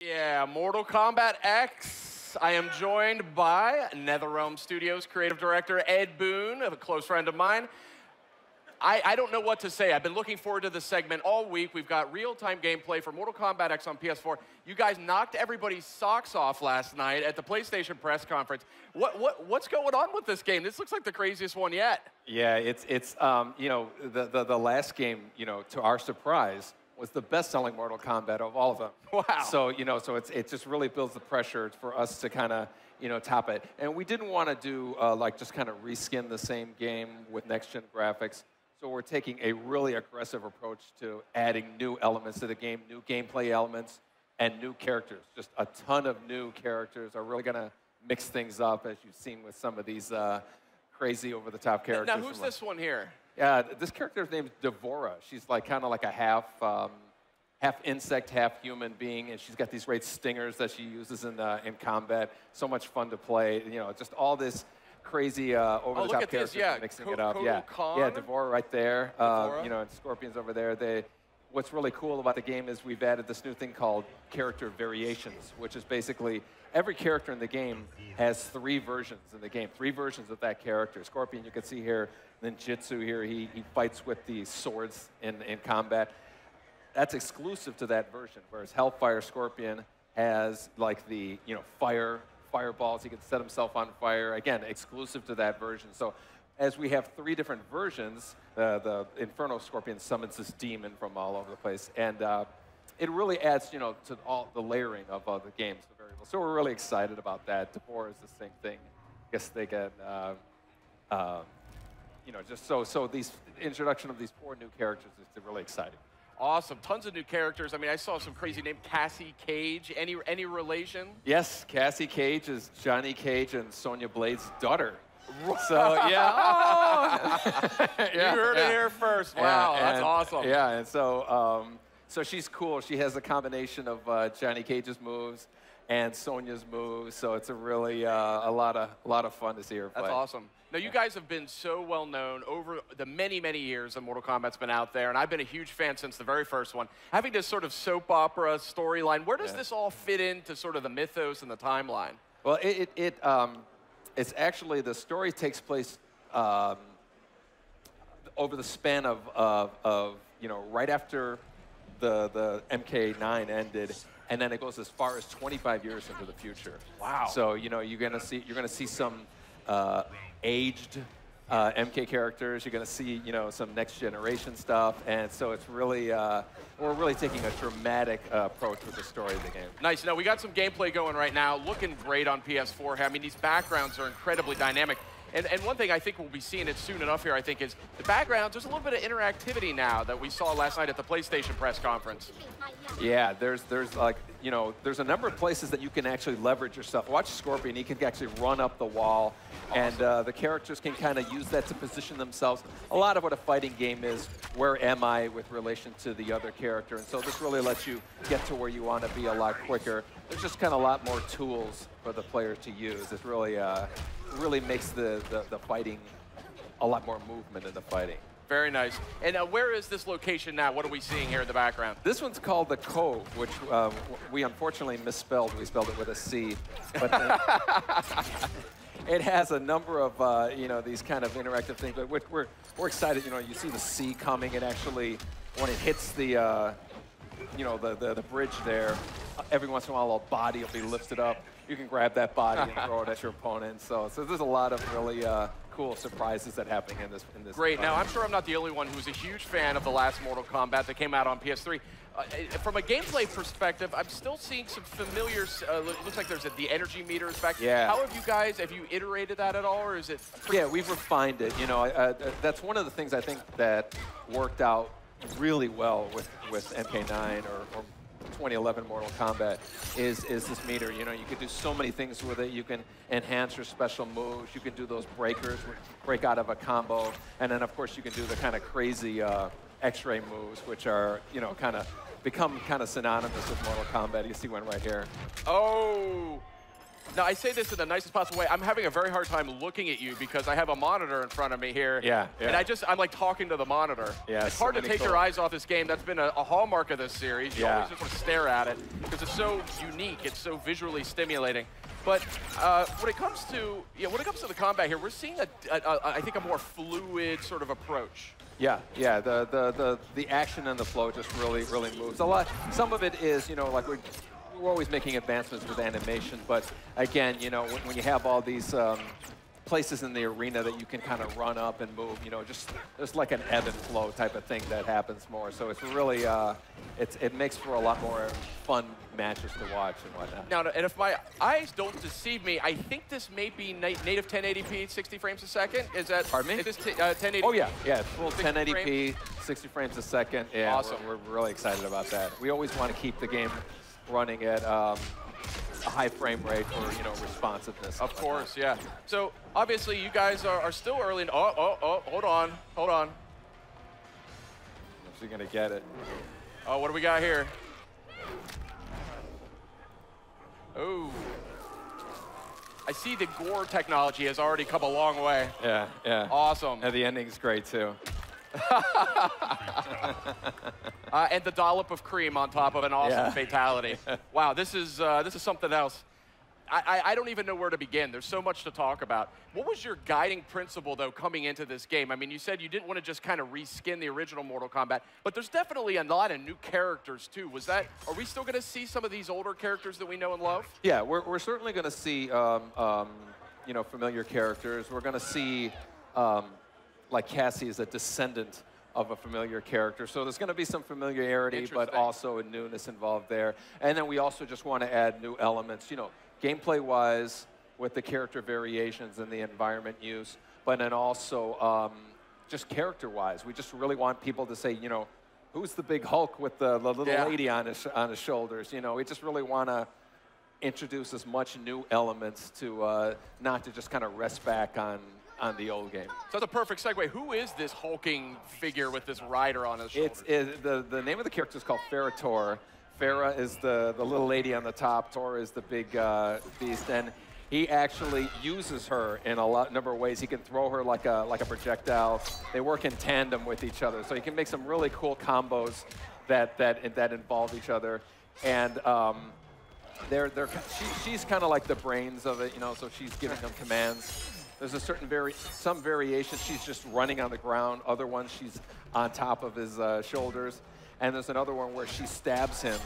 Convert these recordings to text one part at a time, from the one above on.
Yeah, Mortal Kombat X. I am joined by NetherRealm Studios creative director Ed Boon, a close friend of mine. I don't know what to say. I've been looking forward to this segment all week. We've got real-time gameplay for Mortal Kombat X on PS4. You guys knocked everybody's socks off last night at the PlayStation press conference. What's going on with this game? This looks like the craziest one yet. Yeah, it's the last game, to our surprise, was the best-selling Mortal Kombat of all of them. Wow. So, it just really builds the pressure for us to kind of, top it. And we didn't want to do, just kind of reskin the same game with next-gen graphics. So we're taking a really aggressive approach to adding new elements to the game, new gameplay elements, and new characters. Just a ton of new characters are really going to mix things up, as you've seen with some of these crazy over-the-top characters. Now, who's this one here? Yeah, this character's name is Devora. She's kind of like a half insect, half human being, and she's got these great stingers that she uses in combat. So much fun to play. Just all this crazy over-the-top characters mixing it up. Yeah, Devora right there. And Scorpion's over there. What's really cool about the game is we've added this new thing called character variations, which is basically every character in the game has 3 versions in the game, 3 versions of that character. Scorpion, you can see here, then Jitsu here, he fights with the swords in combat. That's exclusive to that version, whereas Hellfire Scorpion has like the fireballs, he can set himself on fire, again, exclusive to that version. So as we have 3 different versions, the Inferno Scorpion summons this demon from all over the place, and it really adds, to all the layering of the games, the variables. So we're really excited about that. Devora is the same thing. I guess they get, just so these introduction of these 4 new characters is really exciting. Awesome, tons of new characters. I mean, I saw some crazy name, Cassie Cage. Any relation? Yes, Cassie Cage is Johnny Cage and Sonya Blade's daughter. So yeah, you heard it here first. Wow, that's awesome. Yeah, and so so she's cool. She has a combination of Johnny Cage's moves and Sonya's moves. So it's a really a lot of fun to see her play. That's awesome. Now, you guys have been so well known over the many, many years that Mortal Kombat's been out there, and I've been a huge fan since the very first one. Having this sort of soap opera storyline, where does this all fit into sort of the mythos and the timeline? Well, it's actually, the story takes place over the span of right after the MK9 ended, and then it goes as far as 25 years into the future. Wow. So you're gonna see some aged MK characters. You're gonna see some next generation stuff, and so it's really we're really taking a dramatic approach with the story of the game. Nice. Now we got some gameplay going right now, looking great on PS4. I mean, these backgrounds are incredibly dynamic. And one thing I think we'll be seeing it soon enough here, I think, is the backgrounds. There's a little bit of interactivity now that we saw last night at the PlayStation press conference. Yeah, there's a number of places that you can actually leverage yourself. Watch Scorpion, he can actually run up the wall, and the characters can kind of use that to position themselves. A lot of what a fighting game is, where am I with relation to the other character? And so this really lets you get to where you want to be a lot quicker. There's just kind of a lot more tools for the players to use. It really makes the fighting a lot more movement in the fighting. Very nice. And where is this location now? What are we seeing here in the background? This one's called the Cove, which we unfortunately misspelled. We spelled it with a C. But it has a number of these kind of interactive things. But we're excited. You see the sea coming, and actually when it hits the the bridge there, every once in a while a body will be lifted up. You can grab that body and throw it at your opponent. So there's a lot of really cool surprises that happen in this. Great. Now, I'm sure I'm not the only one who's a huge fan of the last Mortal Kombat that came out on PS3. From a gameplay perspective, I'm still seeing some familiar, looks like there's the energy meter is back. Yeah. How have you iterated that at all, or is it? Yeah, we've refined it. That's one of the things I think that worked out really well with MK9 or 2011 Mortal Kombat is this meter. You can do so many things with it. You can enhance your special moves. You can do those breakers, break out of a combo, and then of course you can do the kind of crazy X-ray moves, which are kind of become kind of synonymous with Mortal Kombat. You see one right here. Oh. Now, I say this in the nicest possible way. I'm having a very hard time looking at you because I have a monitor in front of me here. Yeah. And I'm like talking to the monitor. Yeah, it's hard to take your eyes off this game. That's been a hallmark of this series. You always just want to stare at it because it's so unique. It's so visually stimulating. But when it comes to the combat here, we're seeing I think a more fluid sort of approach. Yeah. The action and the flow just really moves a lot. Some of it is, like we're always making advancements with animation, but again, when you have all these places in the arena that you can kind of run up and move, just there's like an ebb and flow type of thing that happens more. So it's really, it makes for a lot more fun matches to watch and whatnot. Now, and if my eyes don't deceive me, I think this may be native 1080p, 60 frames a second. Is that? Pardon me? Is this 1080p? Oh yeah, full 1080p, 60 frames a second. Yeah, awesome. We're really excited about that. We always want to keep the game running at a high frame rate for responsiveness. Of course, yeah. So obviously you guys are still early. Hold on. Is he gonna get it? Oh, what do we got here? Oh, I see the gore technology has already come a long way. Yeah. Awesome. And the ending's great too. And the dollop of cream on top of an awesome fatality. Wow, this is something else. I don't even know where to begin. There's so much to talk about. What was your guiding principle, though, coming into this game? I mean, you said you didn't want to just kind of reskin the original Mortal Kombat, but there's definitely a lot of new characters, too. Are we still going to see some of these older characters that we know and love? Yeah, we're certainly going to see, familiar characters. We're going to see, like Cassie is a descendant of a familiar character. So there's going to be some familiarity, but also a newness involved there. And then we also just want to add new elements, gameplay-wise, with the character variations and the environment use, but then also just character-wise. We just really want people to say, who's the big Hulk with the little lady on his shoulders? We just really want to introduce as much new elements to not to just kind of rest back on the old game. So that's a perfect segue. Who is this hulking figure with this rider on his shoulders? The name of the character is called Farah. Farah is the little lady on the top. Tor is the big beast, and he actually uses her in a number of ways. He can throw her like a projectile. They work in tandem with each other, so you can make some really cool combos that involve each other. And she's kind of like the brains of it, so she's giving them commands. There's some variation. She's just running on the ground. Other ones, she's on top of his shoulders. And there's another one where she stabs him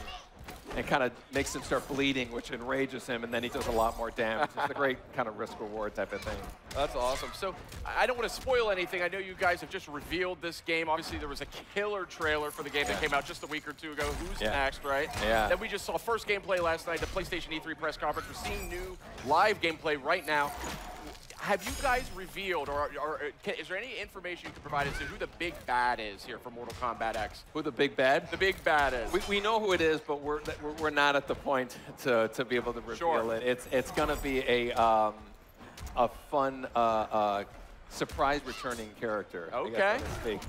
and kind of makes him start bleeding, which enrages him, and then he does a lot more damage. It's a great kind of risk-reward type of thing. That's awesome. So I don't want to spoil anything. I know you guys have just revealed this game. Obviously, there was a killer trailer for the game that came out just a week or two ago. Who's next, right? Yeah. Then we just saw first gameplay last night, the PlayStation E3 press conference. We're seeing new live gameplay right now. Have you guys revealed, or is there any information you can provide as to who the big bad is here for Mortal Kombat X? Who the big bad? The big bad is. We know who it is, but we're not at the point to be able to reveal it. It's going to be a fun surprise returning character. Okay.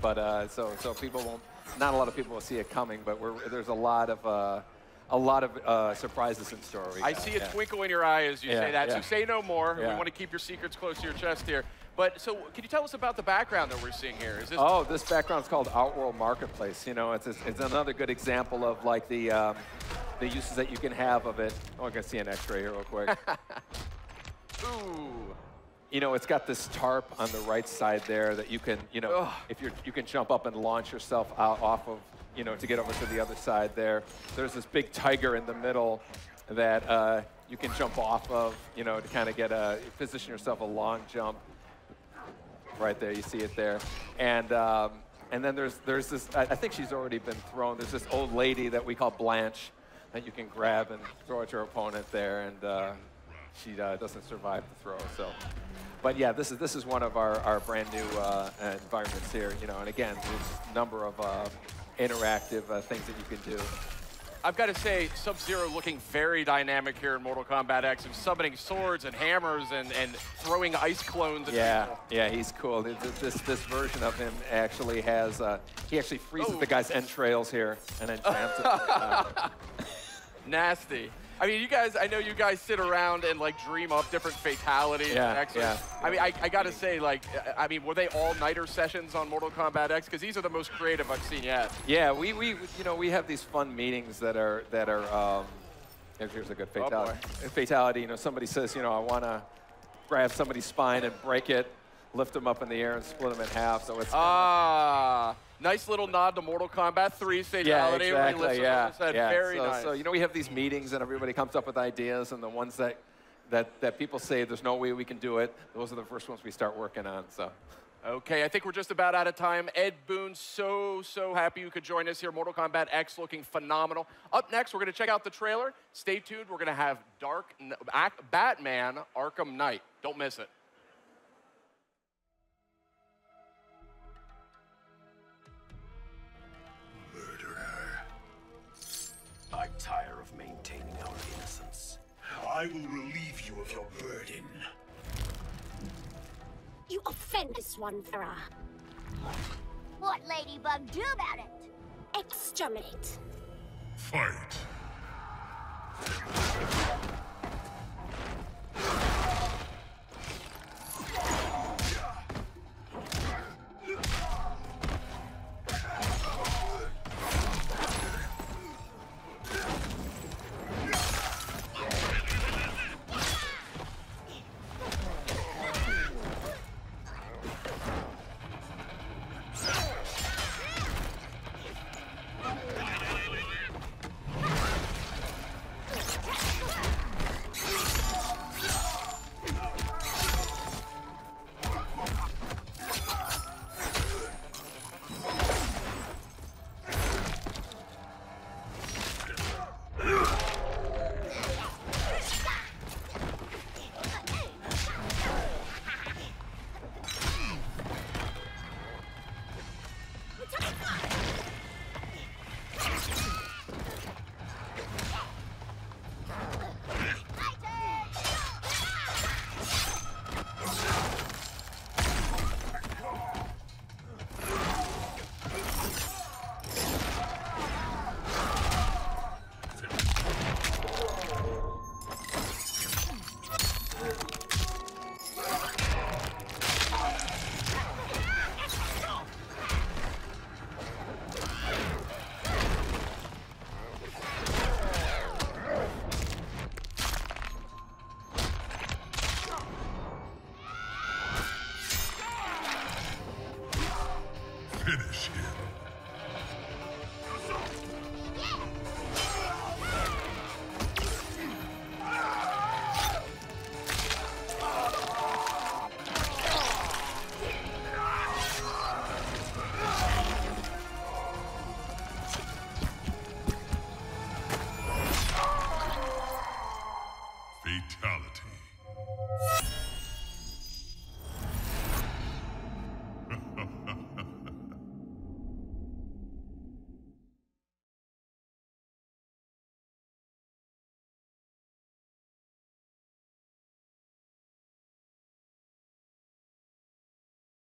But so people won't. Not a lot of people will see it coming, but there's a lot of surprises in store. I see a twinkle in your eye as you say that, so say no more. We want to keep your secrets close to your chest here. But so can you tell us about the background that we're seeing here? Is this this background is called Outworld Marketplace. It's another good example of like the uses that you can have of it. Oh, I'm going to see an x-ray here real quick. Ooh. It's got this tarp on the right side there that you can, if you can jump up and launch yourself out off of, to get over to the other side there. There's this big tiger in the middle that you can jump off of, to kind of position yourself a long jump. Right there, you see it there. And then there's this, I think she's already been thrown. There's this old lady that we call Blanche that you can grab and throw at your opponent there, and she doesn't survive the throw. So, but yeah, this is one of our brand new environments here. And again, there's a number of interactive things that you can do. I've got to say, Sub-Zero looking very dynamic here in Mortal Kombat X, and summoning swords and hammers and throwing ice clones at people. Yeah, he's cool. This version of him actually has, he actually freezes the guy's entrails here and then jams it. Nasty. I mean, I know you guys sit around and like dream up different fatalities. Yeah, and X's. yeah. I mean, I gotta say, like, I mean, were they all-nighter sessions on Mortal Kombat X? Because these are the most creative I've seen yet. Yeah, we have these fun meetings that are here's a good fatality. Fatality, you know, somebody says, you know, I want to grab somebody's spine and break it, lift them up in the air and split them in half. So it's nice little nod to Mortal Kombat 3's fatality. Yeah, exactly. Yeah, Very nice. So, you know, we have these meetings and everybody comes up with ideas, and the ones that people say there's no way we can do it, those are the first ones we start working on. So. Okay, I think we're just about out of time. Ed Boon, so happy you could join us here. Mortal Kombat X looking phenomenal. Up next, we're going to check out the trailer. Stay tuned. We're going to have Batman Arkham Knight. Don't miss it. I tire of maintaining our innocence. I will relieve you of your burden. You offend this one, Farah. What Ladybug do about it? Exterminate. Fight. Finish him. Fatality.